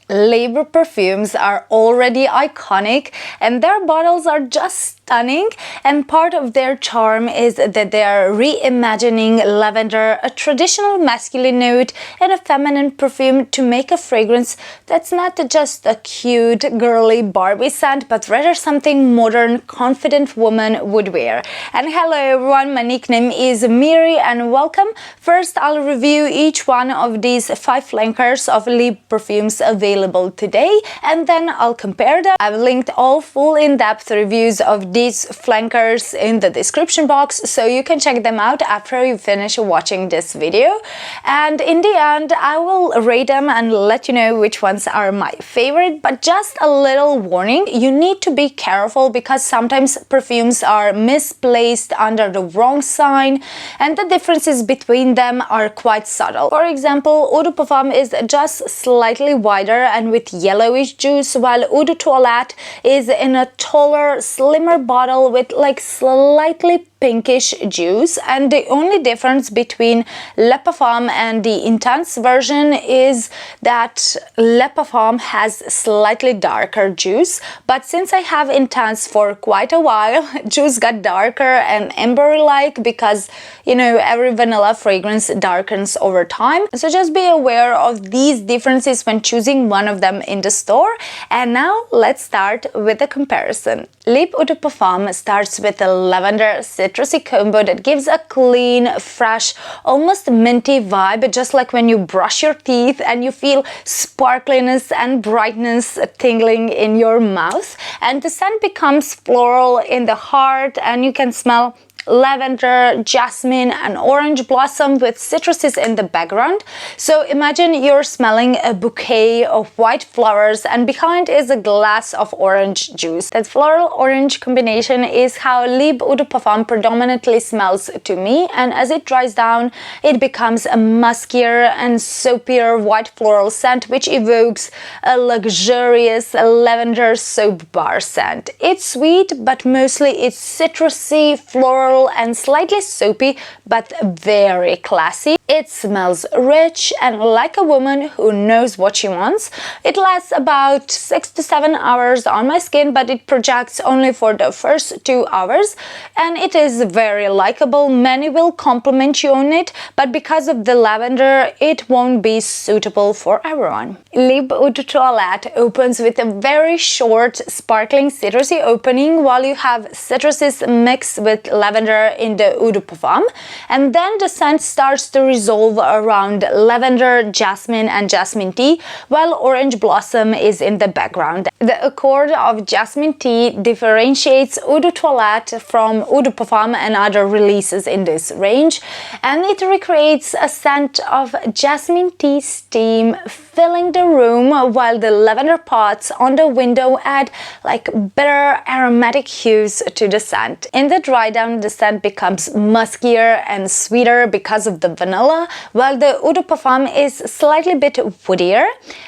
Libre perfumes are already iconic and their bottles are just stunning, and part of their charm is that they are reimagining lavender, a traditional masculine note, and a feminine perfume to make a fragrance that's not just a cute, girly Barbie scent, but rather something modern, confident woman would wear. And hello everyone, my nickname is Miri and welcome. First, I'll review each one of these 5 flankers of Libre perfumes available today, and then I'll compare them. I've linked all full in-depth reviews of these flankers in the description box, so you can check them out after you finish watching this video. And in the end, I will rate them and let you know which ones are my favorite. But just a little warning, you need to be careful because sometimes perfumes are misplaced under the wrong sign and the differences between them are quite subtle. For example, Eau de Parfum is just slightly wider and with yellowish juice, while Eau de Toilette is in a taller, slimmer bottle with like slightly pinkish juice, and the only difference between Le Parfum and the Intense version is that Le Parfum has slightly darker juice, but since I have Intense for quite a while, juice got darker and amber-like because, you know, every vanilla fragrance darkens over time. So just be aware of these differences when choosing one of them in the store. And now let's start with the comparison. Libre Eau de Parfum starts with a lavender citrusy combo that gives a clean, fresh, almost minty vibe, just like when you brush your teeth and you feel sparkliness and brightness tingling in your mouth. And the scent becomes floral in the heart, and you can smell lavender, jasmine, and orange blossom with citruses in the background. So imagine you're smelling a bouquet of white flowers and behind is a glass of orange juice. That floral orange combination is how Libre Eau de Parfum predominantly smells to me, and as it dries down, it becomes a muskier and soapier white floral scent which evokes a luxurious lavender soap bar scent. It's sweet, but mostly it's citrusy, floral, and slightly soapy, but very classy. It smells rich and like a woman who knows what she wants. It lasts about 6 to 7 hours on my skin, but it projects only for the first 2 hours, and it is very likable. Many will compliment you on it, but because of the lavender, it won't be suitable for everyone. Libre Eau de Toilette opens with a very short, sparkling citrusy opening, while you have citruses mixed with lavender in the Eau de Parfum, and then the scent starts to resolve around lavender, jasmine, and jasmine tea, while orange blossom is in the background. The accord of jasmine tea differentiates Eau de Toilette from Eau de Parfum and other releases in this range, and it recreates a scent of jasmine tea steam filling the room, while the lavender pots on the window add like bitter aromatic hues to the scent. In the dry down, the scent becomes muskier and sweeter because of the vanilla, while the Eau de Parfum is slightly bit woodier,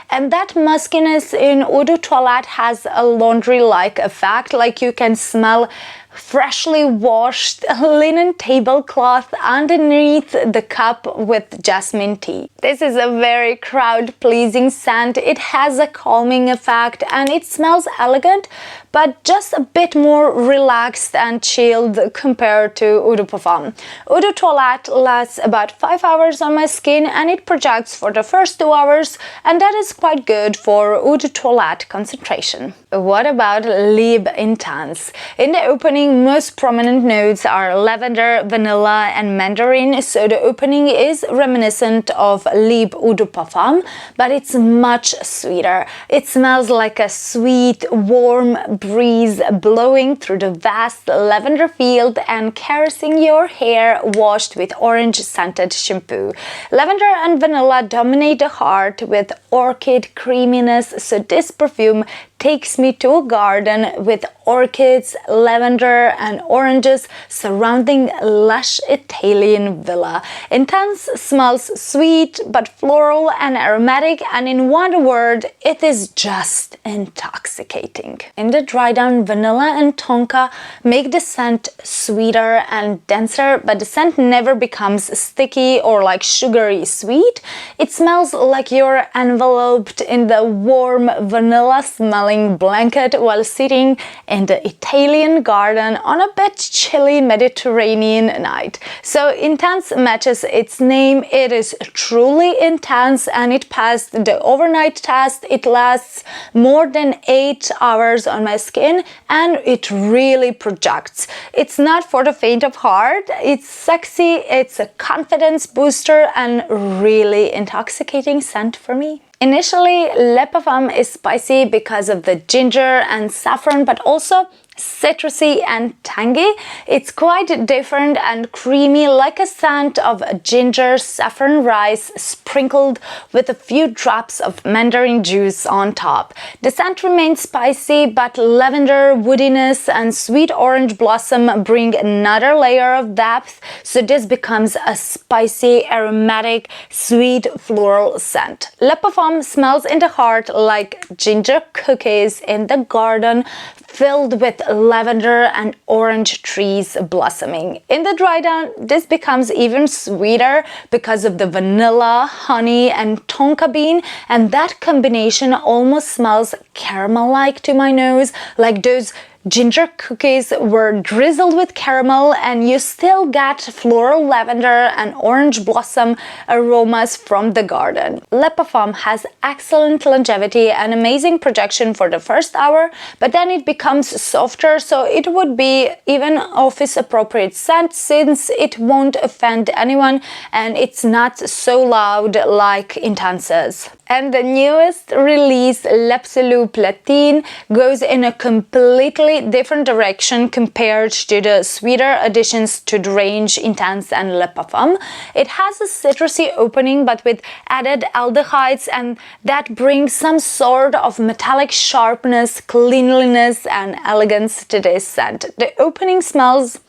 and that muskiness in Eau de Toilette has a laundry-like effect, like you can smell freshly washed linen tablecloth underneath the cup with jasmine tea. This is a very crowd-pleasing scent. It has a calming effect and it smells elegant, but just a bit more relaxed and chilled compared to Eau de Parfum. Eau de Toilette lasts about 5 hours on my skin and it projects for the first 2 hours, and that is quite good for Eau de Toilette concentration. What about Libre Intense? In the opening, most prominent notes are lavender, vanilla, and mandarin, so the opening is reminiscent of Libre Eau de Parfum, but it's much sweeter. It smells like a sweet, warm breeze blowing through the vast lavender field and caressing your hair washed with orange-scented shampoo. Lavender and vanilla dominate the heart with orchid creaminess, so this perfume takes me to a garden with orchids, lavender and oranges surrounding lush Italian villa. Intense smells sweet but floral and aromatic, and in one word, it is just intoxicating. In the dry down, vanilla and tonka make the scent sweeter and denser, but the scent never becomes sticky or like sugary sweet. It smells like you're enveloped in the warm vanilla smelling blanket while sitting in the Italian garden on a bit chilly Mediterranean night. So intense matches its name. It is truly intense and it passed the overnight test. It lasts more than 8 hours on my skin and it really projects. It's not for the faint of heart. It's sexy, it's a confidence booster and really intoxicating scent for me. Initially, Le Parfum is spicy because of the ginger and saffron, but also citrusy and tangy. It's quite different and creamy, like a scent of ginger saffron rice sprinkled with a few drops of mandarin juice on top. The scent remains spicy, but lavender, woodiness and sweet orange blossom bring another layer of depth, so this becomes a spicy, aromatic, sweet floral scent. Le Parfum smells in the heart like ginger cookies in the garden, filled with lavender and orange trees blossoming. In the dry down, this becomes even sweeter because of the vanilla, honey and tonka bean, and that combination almost smells caramel-like to my nose, like those ginger cookies were drizzled with caramel and you still get floral lavender and orange blossom aromas from the garden. Le Parfum has excellent longevity and amazing projection for the first hour, but then it becomes softer, so it would be even office appropriate scent since it won't offend anyone and it's not so loud like Intenses. And the newest release, L'Absolu Platine, goes in a completely different direction compared to the sweeter additions to the range Intense and Le Parfum. It has a citrusy opening but with added aldehydes, and that brings some sort of metallic sharpness, cleanliness and elegance to this scent. The opening smells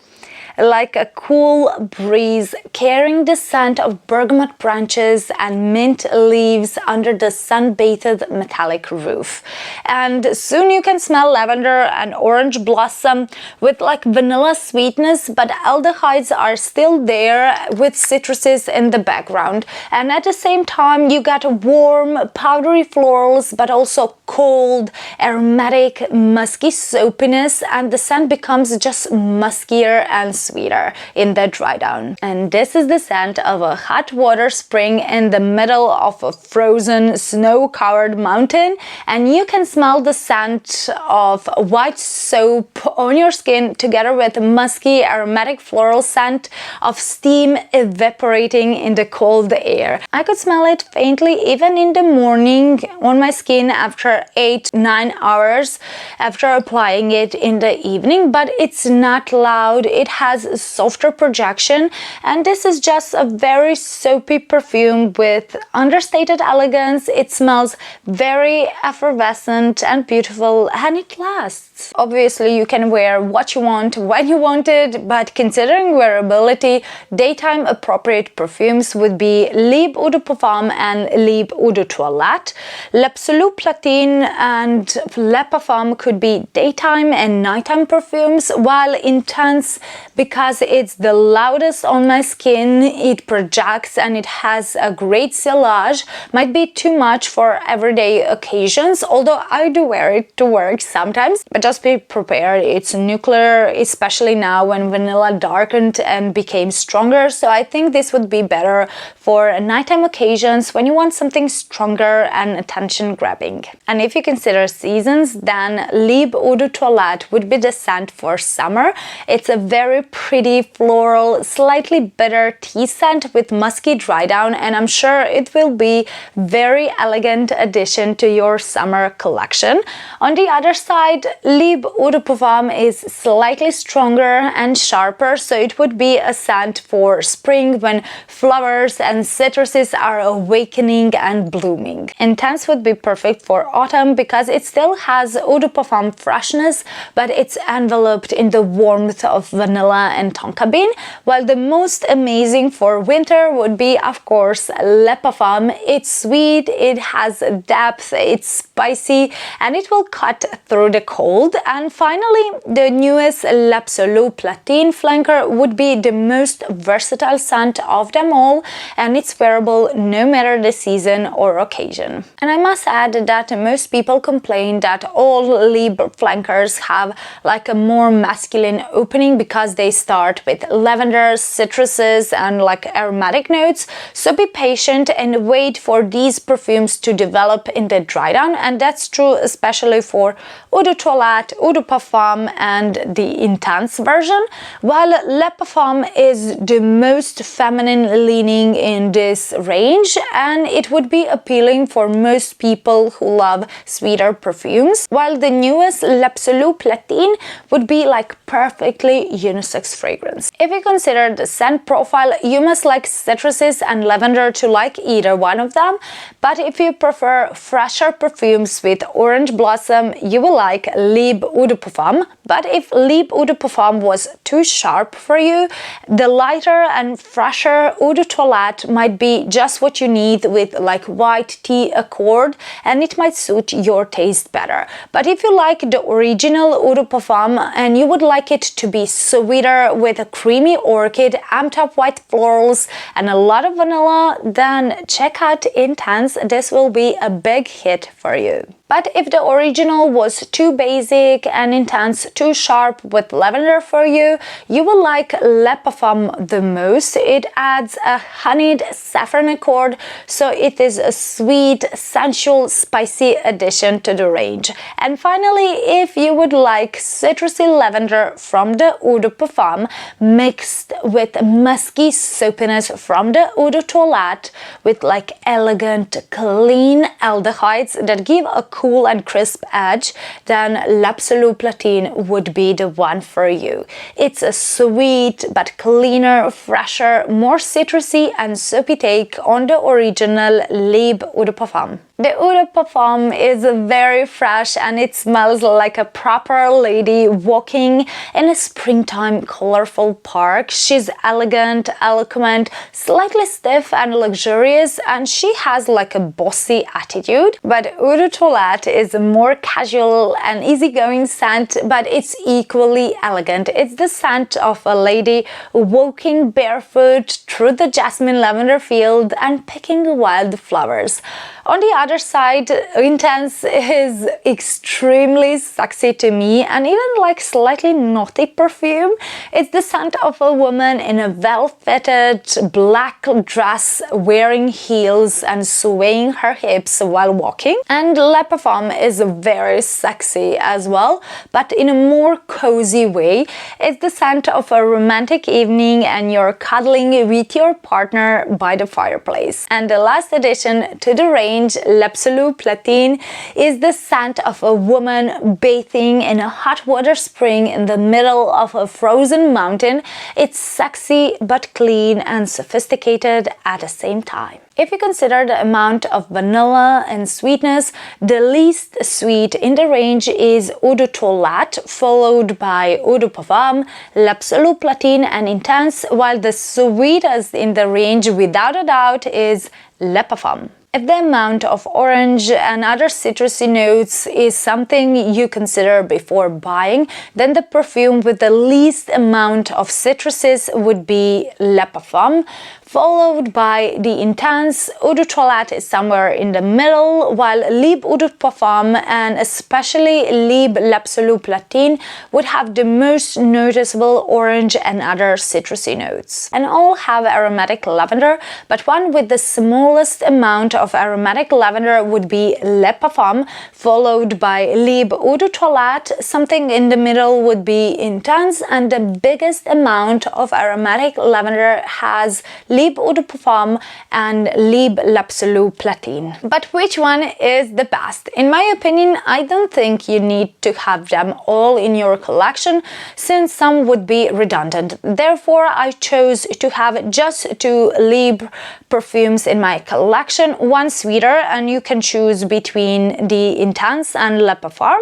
like a cool breeze carrying the scent of bergamot branches and mint leaves under the sun-bathed metallic roof. And soon you can smell lavender and orange blossom with like vanilla sweetness, but aldehydes are still there with citruses in the background. And at the same time you get warm, powdery florals, but also cold, aromatic, musky soapiness, and the scent becomes just muskier and sweeter in the dry down. And this is the scent of a hot water spring in the middle of a frozen snow-covered mountain, and you can smell the scent of white soap on your skin together with a musky aromatic floral scent of steam evaporating in the cold air. I could smell it faintly even in the morning on my skin after 8-9 hours after applying it in the evening, but it's not loud. It has a softer projection, and this is just a very soapy perfume with understated elegance. It smells very effervescent and beautiful, and it lasts. Obviously you can wear what you want when you want it, but considering wearability, daytime appropriate perfumes would be Libre Eau de Parfum and Libre Eau de Toilette. L'Absolu Platine and Le Parfum could be daytime and nighttime perfumes, while Intense, because it's the loudest on my skin, it projects and it has a great sillage, might be too much for everyday occasions, although I do wear it to work sometimes. But just be prepared, it's nuclear, especially now when vanilla darkened and became stronger, so I think this would be better for nighttime occasions when you want something stronger and attention grabbing. And if you consider seasons, then Libre Eau de Toilette would be the scent for summer. It's a very pretty floral, slightly bitter tea scent with musky dry down, and I'm sure it will be very elegant addition to your summer collection. On the other side, Libre Eau de Parfum is slightly stronger and sharper, so it would be a scent for spring when flowers and citruses are awakening and blooming. Intense would be perfect for autumn because it still has Eau de Parfum freshness, but it's enveloped in the warmth of vanilla and tonka bean, while the most amazing for winter would be, of course, Le Parfum. It's sweet, it has depth, it's spicy, and it will cut through the cold. And finally, the newest L'Absolu Platine flanker would be the most versatile scent of them all, and it's wearable no matter the season or occasion. And I must add that most people complain that all Libre flankers have like a more masculine opening because they start with lavender, citruses, and like aromatic notes. So be patient and wait for these perfumes to develop in the dry down, and that's true especially for Eau de Toilette, Eau de Parfum, and the Intense version, while Le Parfum is the most feminine leaning in this range, and it would be appealing for most people who love sweeter perfumes, while the newest L'Absolu Platine would be like perfectly unisex fragrance. If you consider the scent profile, you must like citruses and lavender to like either one of them, but if you prefer fresher perfumes with orange blossom, you will like Libre Eau de Parfum. But if Libre Eau de Parfum was too sharp for you, the lighter and fresher Eau de Toilette might be just what you need with like white tea accord, and it might suit your taste better. But if you like the original Eau de Parfum and you would like it to be sweeter with a creamy orchid, amped up white florals, and a lot of vanilla, then check out Intense. This will be a big hit for you. But if the original was too basic and Intense too sharp with lavender for you, you will like Le Parfum the most. It adds a honeyed saffron accord, so it is a sweet, sensual, spicy addition to the range. And finally, if you would like citrusy lavender from the Eau de Parfum mixed with musky soapiness from the Eau de Toilette with like elegant, clean aldehydes that give a cool and crisp edge, then L'Absolu Platine would be the one for you. It's a sweet but cleaner, fresher, more citrusy and soapy take on the original Libre Eau de Parfum. The Eau de Parfum is very fresh and it smells like a proper lady walking in a springtime colorful park. She's elegant, eloquent, slightly stiff and luxurious, and she has like a bossy attitude. But Eau de Toilette is a more casual and easygoing scent, but it's equally elegant. It's the scent of a lady walking barefoot through the jasmine lavender field and picking wild flowers. On the other side, Intense is extremely sexy to me and even like slightly naughty perfume. It's the scent of a woman in a well-fitted black dress wearing heels and swaying her hips while walking. And Le Parfum is very sexy as well, but in a more cozy way. It's the scent of a romantic evening and you're cuddling with your partner by the fireplace. And the last addition to the range, L'Absolu Platine, is the scent of a woman bathing in a hot water spring in the middle of a frozen mountain. It's sexy but clean and sophisticated at the same time. If you consider the amount of vanilla and sweetness, the least sweet in the range is Eau de Toilette, followed by Eau de Parfum, L'Absolu Platine and Intense, while the sweetest in the range without a doubt is Le Parfum. If the amount of orange and other citrusy notes is something you consider before buying, then the perfume with the least amount of citruses would be Le Parfum, followed by the Intense. Eau de Toilette is somewhere in the middle, while Libre Eau de Parfum and especially Libre L'Absolu Platine would have the most noticeable orange and other citrusy notes. And all have aromatic lavender, but one with the smallest amount of aromatic lavender would be Le Parfum, followed by Libre Eau de Toilette. Something in the middle would be Intense, and the biggest amount of aromatic lavender has Libre Eau de Parfum and Libre L'Absolu Platine. But which one is the best? In my opinion, I don't think you need to have them all in your collection, since some would be redundant. Therefore, I chose to have just 2 Libre perfumes in my collection, one sweeter, and you can choose between the Intense and Le Parfum,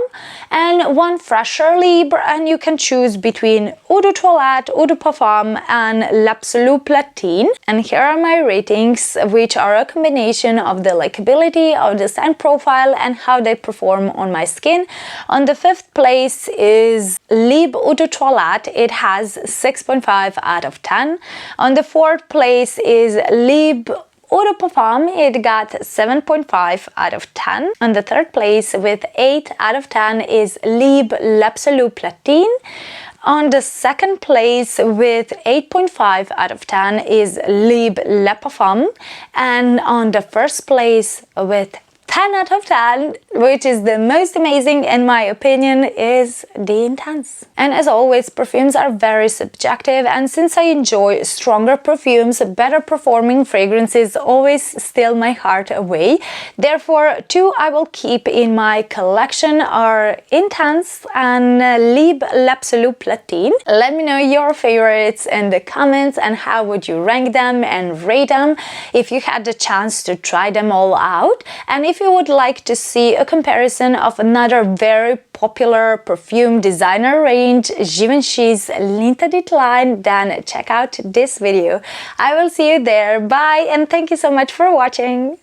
and one fresher Libre, and you can choose between Eau de Toilette, Eau de Parfum, and L'Absolu Platine. And here are my ratings, which are a combination of the likability, of the scent profile, and how they perform on my skin. On the 5th place is Libre Eau de Toilette. It has 6.5 out of 10. On the 4th place is Libre Eau de Parfum. It got 7.5 out of 10. On the 3rd place with 8 out of 10 is Libre L'Absolu Platine. On the 2nd place with 8.5 out of 10 is Libre Le Parfum. And on the 1st place with 10 out of 10, which is the most amazing in my opinion, is the Intense. And as always, perfumes are very subjective, and since I enjoy stronger perfumes, better performing fragrances always steal my heart away. Therefore, 2 I will keep in my collection are Intense and Libre L'Absolu Platine. Let me know your favorites in the comments and how would you rank them and rate them if you had the chance to try them all out. And if you would like to see a comparison of another very popular perfume designer range, Givenchy's limited line, then check out this video. I will see you there. Bye, and thank you so much for watching.